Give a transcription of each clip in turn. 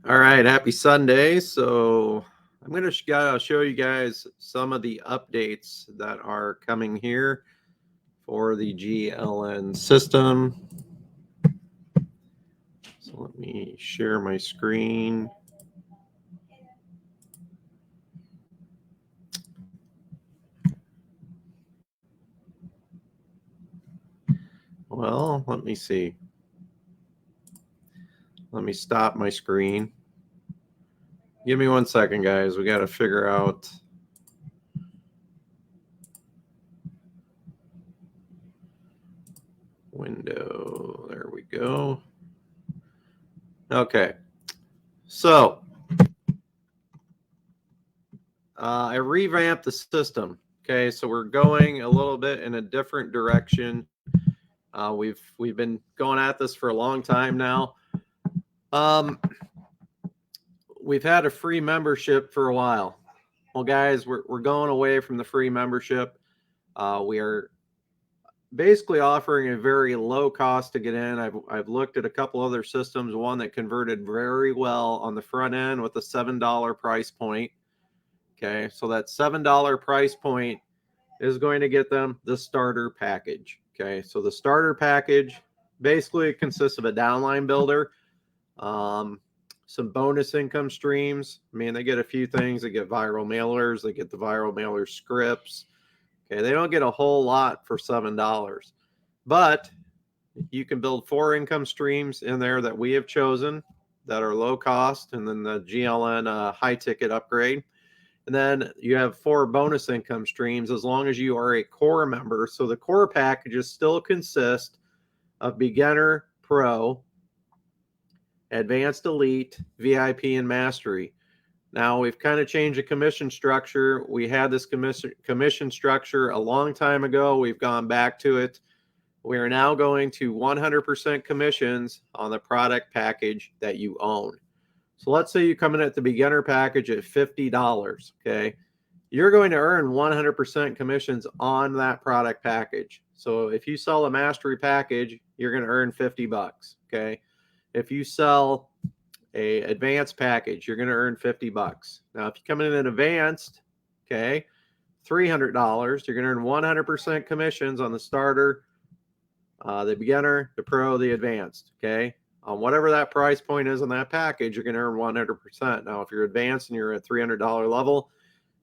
All right, happy Sunday. So I'm going to show you guys some of the updates that are coming here for the GLN system. So let me share my screen. Well, let me see. Let me stop my screen. Give me 1 second, guys. We got to figure out. Window. There we go. Okay. So I revamped the system. Okay, so we're going a little bit in a different direction. We've been going at this for a long time now. We've had a free membership for a while. Well, guys, we're going away from the free membership. We are basically offering a very low cost to get in. I've looked at a couple other systems, one that converted very well on the front end with a $7 price point. Okay, so that $7 price point is going to get them the starter package. Okay, so the starter package basically consists of a downline builder, some bonus income streams. I mean, they get a few things. They get viral mailers. They get the viral mailer scripts. Okay, they don't get a whole lot for $7, but you can build 4 income streams in there that we have chosen that are low cost, and then the GLN high ticket upgrade. And then you have 4 bonus income streams as long as you are a core member. So the core packages still consist of beginner, pro, advanced, elite, VIP, and mastery. Now we've kind of changed the commission structure. We had this commission structure a long time ago. We've gone back to it. We are now going to 100% commissions on the product package that you own. So let's say you come in at the beginner package at $50, okay? You're going to earn 100% commissions on that product package. So if you sell a mastery package, you're going to earn $50, okay? If you sell a advanced package, you're going to earn $50. Now, if you come in at advanced, okay, $300, you're going to earn 100% commissions on the starter, the beginner, the pro, the advanced, okay? On whatever that price point is on that package, you're going to earn 100%. Now, if you're advanced and you're at $300 level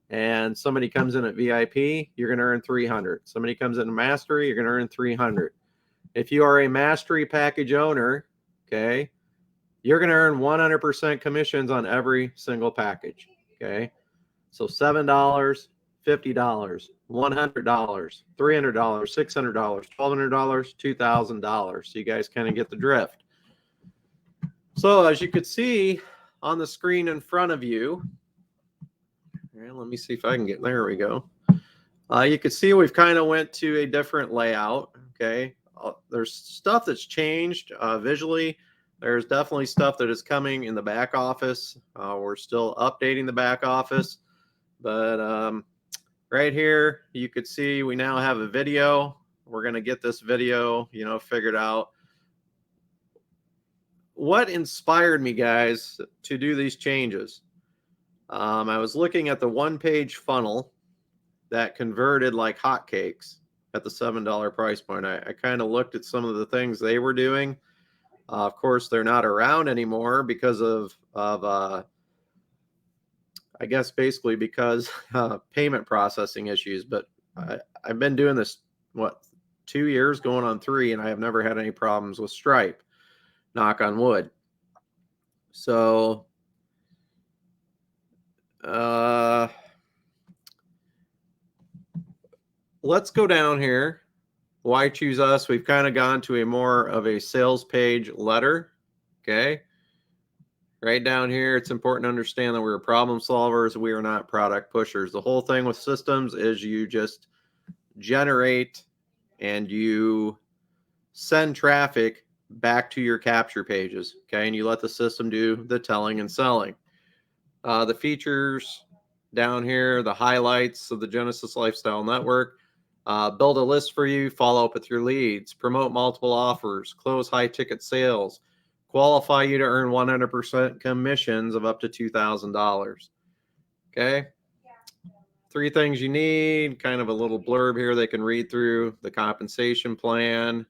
and somebody comes in at VIP, you're going to earn $300. Somebody comes in mastery, you're going to earn $300. If you are a mastery package owner, okay, you're going to earn 100% commissions on every single package, okay? So $7, $50, $100, $300, $600, $1,200, $2,000. So you guys kind of get the drift. So as you could see on the screen in front of you, let me see if I can get, there we go. You can see we've kind of went to a different layout, okay? There's stuff that's changed visually. There's definitely stuff that is coming in the back office. We're still updating the back office, but right here, you could see we now have a video. We're going to get this video, figured out. What inspired me, guys, to do these changes? I was looking at the 1-page funnel that converted like hotcakes at the $7 price point. I kind of looked at some of the things they were doing. Of course, they're not around anymore because of I guess basically because payment processing issues. But I've been doing this, 2 years, going on 3, and I have never had any problems with Stripe. Knock on wood. So let's go down here. Why choose us? We've kind of gone to a more of a sales page letter. Okay. Right down here, it's important to understand that we're problem solvers. We are not product pushers. The whole thing with systems is you just generate and you send traffic back to your capture pages, okay? And you let the system do the telling and selling. The features down here, the highlights of the Genesis Lifestyle Network, build a list for you, follow up with your leads, promote multiple offers, close high ticket sales, qualify you to earn 100% commissions of up to $2,000. Okay. 3 things you need, kind of a little blurb here they can read through, the compensation plan.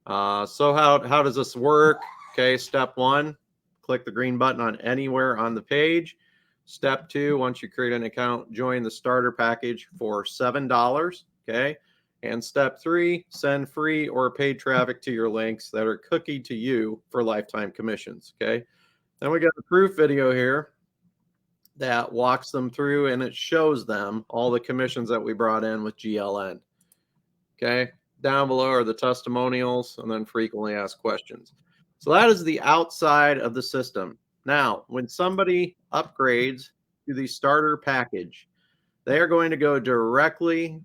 So how does this work? Okay, step 1, click the green button on anywhere on the page. Step 2, once you create an account, join the starter package for $7. Okay. And step 3, send free or paid traffic to your links that are cookied to you for lifetime commissions. Okay. Then we got a proof video here that walks them through and it shows them all the commissions that we brought in with GLN. Okay. Down below are the testimonials and then frequently asked questions. So that is the outside of the system. Now, when somebody upgrades to the starter package, they are going to go directly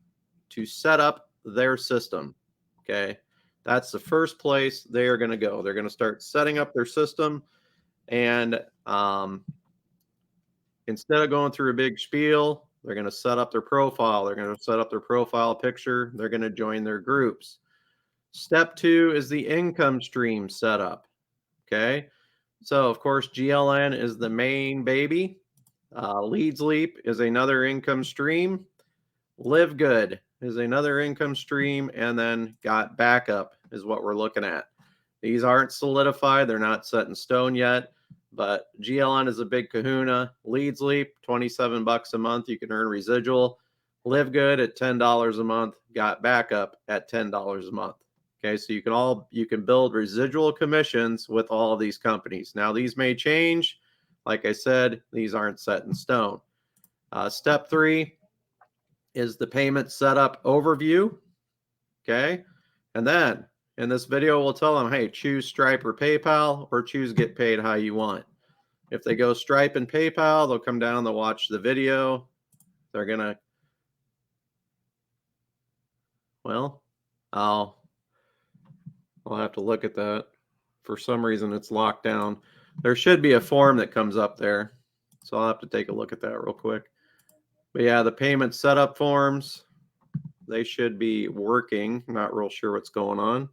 to set up their system. Okay. That's the first place they are going to go. They're going to start setting up their system. And instead of going through a big spiel, they're going to set up their profile. They're going to set up their profile picture. They're going to join their groups. Step 2 is the income stream setup. Okay. So, of course, GLN is the main baby. Leads Leap is another income stream. Live Good is another income stream. And then Got Backup is what we're looking at. These aren't solidified. They're not set in stone yet. But GLN is a big kahuna. Leads Leap, $27 a month. You can earn residual. Live Good at $10 a month. Got Backup at $10 a month. Okay, so you can build residual commissions with all of these companies. Now, these may change. Like I said, these aren't set in stone. Step 3 is the payment setup overview. Okay, and then in this video, we'll tell them, hey, choose Stripe or PayPal, or choose Get Paid how you want. If they go Stripe and PayPal, they'll come down, they'll watch the video. They're going to, well, I'll have to look at that. For some reason, it's locked down. There should be a form that comes up there. So I'll have to take a look at that real quick. But yeah, the payment setup forms, they should be working. I'm not real sure what's going on,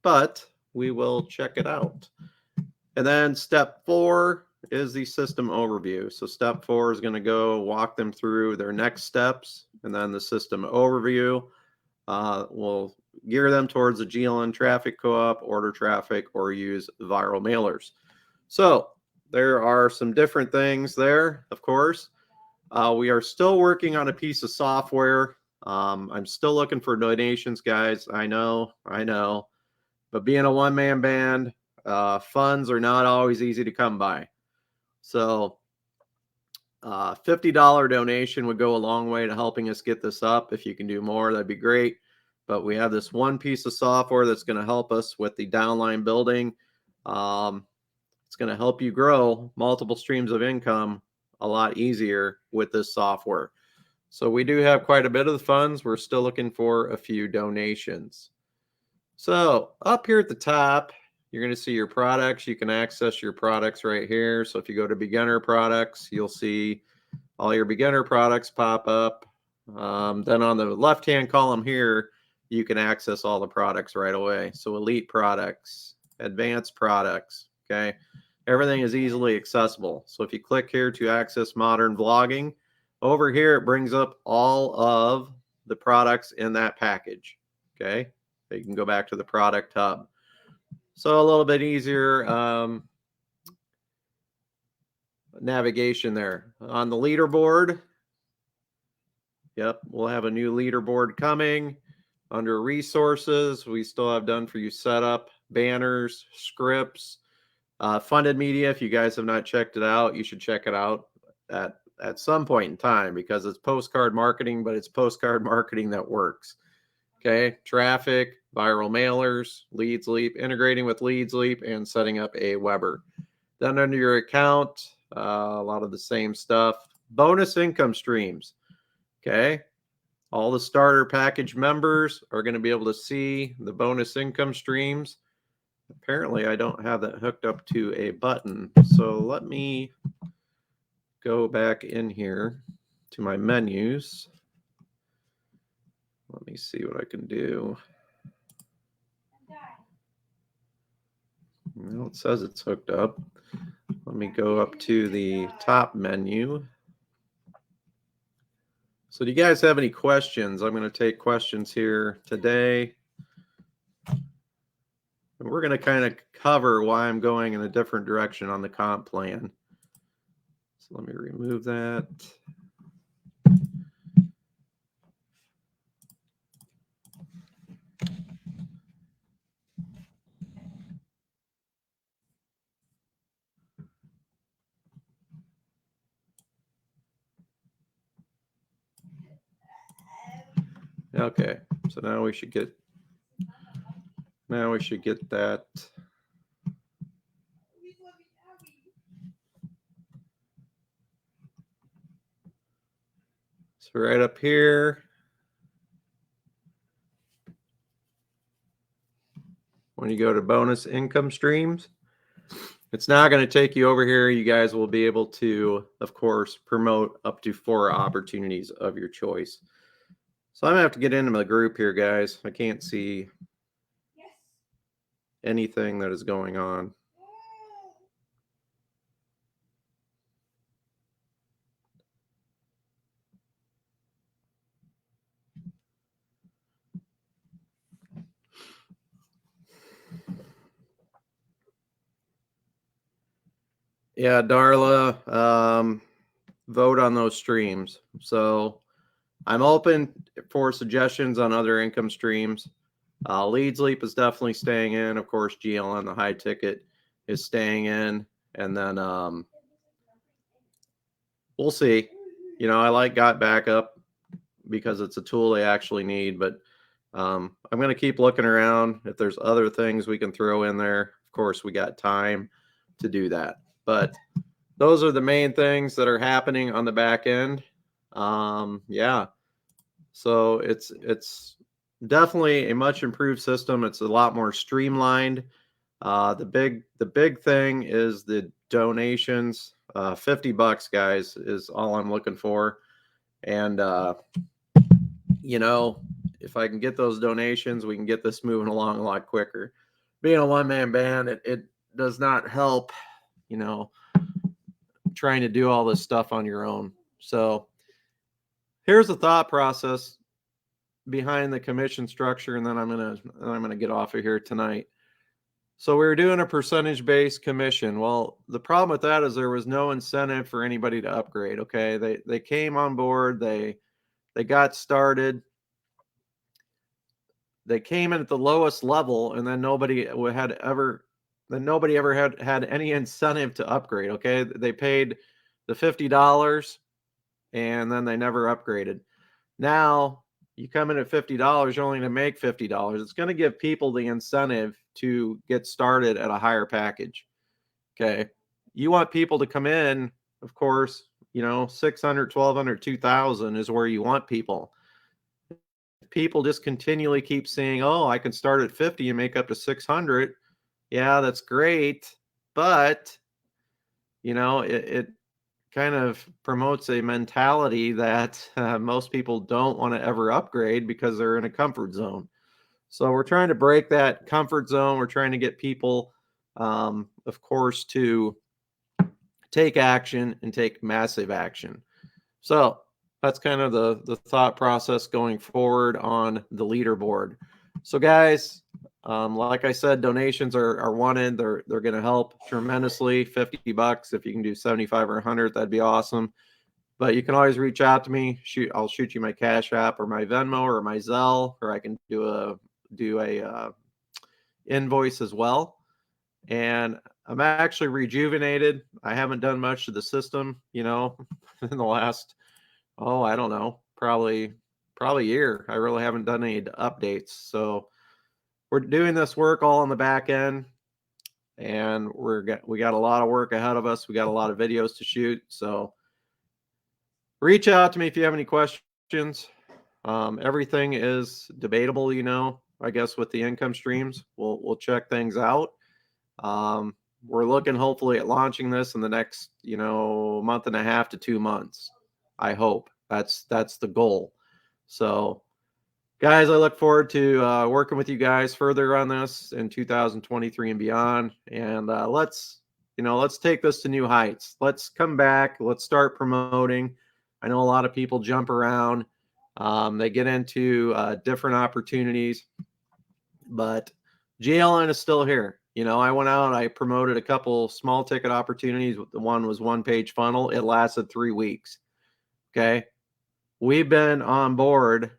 but we will check it out. And then step 4 is the system overview. So step 4 is going to go walk them through their next steps. And then the system overview will gear them towards a GLN traffic co-op, order traffic, or use viral mailers. So there are some different things there, of course. We are still working on a piece of software. I'm still looking for donations, guys. I know. But being a one-man band, funds are not always easy to come by. So $50 donation would go a long way to helping us get this up. If you can do more, that'd be great. But we have this one piece of software that's going to help us with the downline building. It's going to help you grow multiple streams of income a lot easier with this software. So we do have quite a bit of the funds. We're still looking for a few donations. So up here at the top, you're going to see your products. You can access your products right here. So if you go to beginner products, you'll see all your beginner products pop up. Then on the left-hand column here, you can access all the products right away. So elite products, advanced products, okay? Everything is easily accessible. So if you click here to access modern vlogging, over here it brings up all of the products in that package, okay? So you can go back to the product hub. So a little bit easier navigation there. On the leaderboard, yep, we'll have a new leaderboard coming. Under resources, we still have done for you setup, banners, scripts, funded media. If you guys have not checked it out, you should check it out at some point in time, because it's postcard marketing, but it's postcard marketing that works. Okay, traffic, viral mailers, Leads Leap, integrating with Leads Leap, and setting up a Weber. Then under your account, a lot of the same stuff. Bonus income streams. Okay, all the starter package members are going to be able to see the bonus income streams. Apparently, I don't have that hooked up to a button. So let me go back in here to my menus. Let me see what I can do. Well, it says it's hooked up. Let me go up to the top menu. So do you guys have any questions? I'm going to take questions here today. And we're going to kind of cover why I'm going in a different direction on the comp plan. So let me remove that. Okay, so now we should get that. So right up here, when you go to bonus income streams, it's not going to take you over here. You guys will be able to, of course, promote up to 4 opportunities of your choice. So I'm going to have to get into my group here, guys. I can't see anything that is going on. Yeah, Darla, vote on those streams. So I'm open for suggestions on other income streams. Leads Leap is definitely staying in. Of course, GLN, the high ticket, is staying in. And then we'll see. You know, I like Got Backup because it's a tool they actually need. But I'm going to keep looking around. If there's other things we can throw in there, of course, we got time to do that. But those are the main things that are happening on the back end. Yeah. So it's definitely a much improved system. It's a lot more streamlined. The big thing is the donations. $50, guys, is all I'm looking for. And you know, if I can get those donations, we can get this moving along a lot quicker. Being a one-man band, it does not help, you know, trying to do all this stuff on your own. So here's the thought process behind the commission structure, and then I'm gonna get off of here tonight. So we were doing a percentage-based commission. Well, the problem with that is there was no incentive for anybody to upgrade. Okay, they came on board, they got started, they came in at the lowest level, and then nobody ever had any incentive to upgrade. Okay, they paid the $50, and then they never upgraded. Now you come in at $50, you're only going to make $50. It's going to give people the incentive to get started at a higher package. Okay. You want people to come in, of course, you know, 600, 1200, 2000 is where you want people. People just continually keep saying, oh, I can start at 50 and make up to 600. Yeah, that's great. But, you know, it kind of promotes a mentality that most people don't want to ever upgrade because they're in a comfort zone. So we're trying to break that comfort zone. We're trying to get people, of course, to take action and take massive action. So that's kind of the thought process going forward on the leaderboard. So guys, like I said, donations are wanted. They're going to help tremendously. $50 if you can do 75 or 100, that'd be awesome. But you can always reach out to me. I'll shoot you my Cash App or my Venmo or my Zelle, or I can do a invoice as well. And I'm actually rejuvenated. I haven't done much to the system, you know, in the last, I don't know, probably a year. I really haven't done any updates. So we're doing this work all on the back end, and we got a lot of work ahead of us. We got a lot of videos to shoot. So reach out to me if you have any questions. Everything is debatable, you know, I guess, with the income streams. We'll check things out. We're looking hopefully at launching this in the next, you know, month and a half to 2 months. I hope that's the goal. So Guys, I look forward to working with you guys further on this in 2023 and beyond. And let's take this to new heights. Let's come back. Let's start promoting. I know a lot of people jump around. They get into different opportunities, but GLN is still here. I went out, I promoted a couple small ticket opportunities. The one was 1-page funnel. It lasted 3 weeks. Okay. We've been on board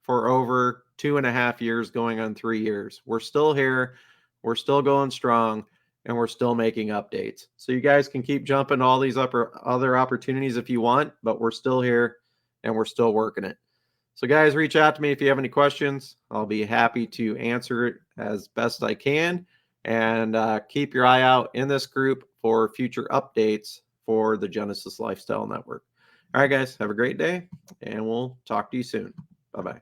for over 2.5 years, going on 3 years. We're still here. We're still going strong, and we're still making updates. So you guys can keep jumping to all these other opportunities if you want, but we're still here and we're still working it. So guys, reach out to me if you have any questions. I'll be happy to answer it as best I can. And keep your eye out in this group for future updates for the Genesis Lifestyle Network. All right, guys, have a great day, and we'll talk to you soon. Bye-bye.